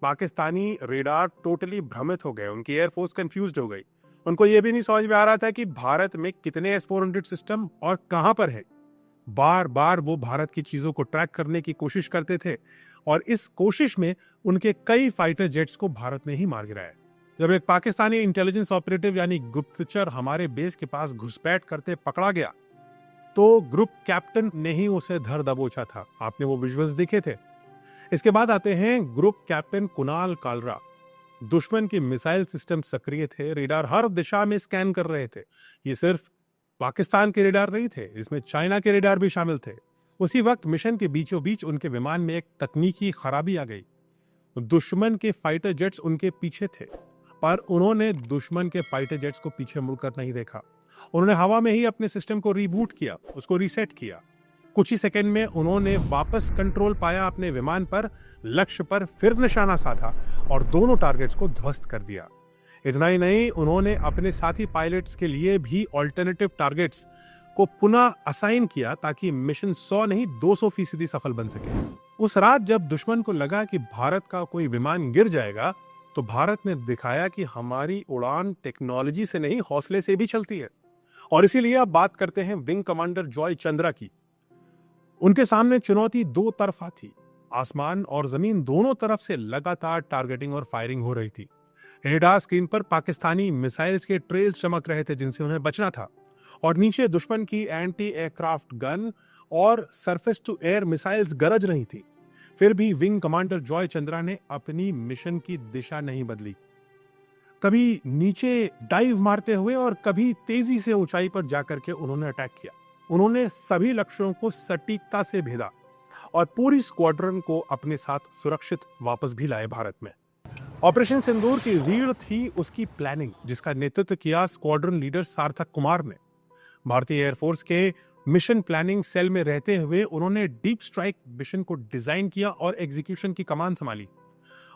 Pakistani radar totally भ्रमित हो गए, उनकी एयरफोर्स कंफ्यूज्ड हो गई। उनको ये भी नहीं समझ में आ रहा था कि भारत में कितने S-400 सिस्टम और कहां पर है। बार बार वो भारत की चीजों को ट्रैक करने की कोशिश करते थे और इस कोशिश में उनके कई फाइटर जेट्स को भारत ने ही मार गिराया। जब एक पाकिस्तानी इंटेलिजेंस ऑपरेटिव यानी गुप्तचर हमारे बेस के पास घुसपैठ करते पकड़ा गया तो ग्रुप कैप्टन ने ही उसे धर दबोचा था। आपने वो विजुअल्स देखे थे। इसके बाद आते हैं ग्रुप कैप्टन कुणाल कालरा। दुश्मन की मिसाइल सिस्टम सक्रिय थे, रेडार हर दिशा में स्कैन कर रहे थे। ये सिर्फ पाकिस्तान के रेडार नहीं थे, इसमें चाइना के रेडार भी शामिल थे। उसी वक्त मिशन के बीचों बीच उनके विमान में एक तकनीकी खराबी आ गई। दुश्मन के फाइटर जेट्स उनके पीछे थे, पर उन्होंने दुश्मन के फाइटर जेट्स को पीछे मुड़कर नहीं देखा। उन्होंने हवा में ही अपने सिस्टम को रीबूट किया, उसको रीसेट किया। कुछ ही सेकंड में उन्होंने वापस कंट्रोल पाया अपने विमान पर, लक्ष्य पर फिर निशाना साधा और दोनों टारगेट्स को ध्वस्त कर दिया। इतना ही नहीं, उन्होंने अपने साथी पायलट्स के लिए भी ऑल्टरनेटिव टारगेट्स को पुनः असाइन किया ताकि मिशन 100 नहीं 200% सफल बन सके। उस रात जब दुश्मन को लगा कि भारत का कोई विमान गिर जाएगा, तो भारत ने दिखाया कि हमारी उड़ान टेक्नोलॉजी से नहीं हौसले से भी चलती है। और इसीलिए अब बात करते हैं विंग कमांडर जॉय चंद्रा की। उनके सामने चुनौती दो तरफा थी। आसमान और जमीन दोनों तरफ से लगातार टारगेटिंग और फायरिंग हो रही थी। रेडार स्क्रीन पर पाकिस्तानी मिसाइल्स के ट्रेल्स चमक रहे थे जिनसे उन्हें बचना था, और नीचे दुश्मन की एंटी एयरक्राफ्ट गन और सरफेस टू एयर मिसाइल्स गरज रही थी। फिर भी विंग कमांडर जॉय चंद्रा ने अपनी मिशन की दिशा नहीं बदली। कभी नीचे डाइव मारते हुए और कभी तेजी से ऊंचाई पर जाकर के उन्होंने अटैक किया। उन्होंने सभी लक्ष्यों को सटीकता से भेदा और पूरी स्क्वाड्रन को अपने साथ सुरक्षित वापस भी लाए भारत में। ऑपरेशन सिंदूर की रीढ़ थी उसकी प्लानिंग, जिसका नेतृत्व किया स्क्वाड्रन लीडर सार्थक कुमार ने। भारतीय एयरफोर्स के मिशन प्लानिंग सेल में रहते हुए उन्होंने डीप स्ट्राइक मिशन को डिजाइन किया और एग्जीक्यूशन की कमान संभाली।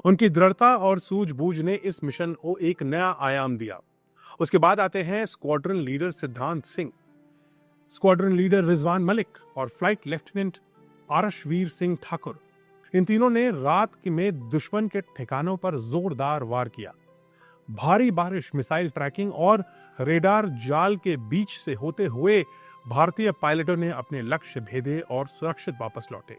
उनकी दृढ़ता और सूझबूझ ने इस मिशन को एक नया आयाम दिया। उसके बाद आते हैं स्क्वाड्रन लीडर सिद्धांत सिंह, स्क्वाड्रन लीडर रिजवान मलिक और फ्लाइट लेफ्टिनेंट आरशवीर सिंह ठाकुर। इन तीनों ने रात में दुश्मन के ठिकानों पर जोरदार वार किया। भारी बारिश, मिसाइल ट्रैकिंग और रेडार जाल के बीच से होते हुए भारतीय पायलटों ने अपने लक्ष्य भेदे और सुरक्षित वापस लौटे।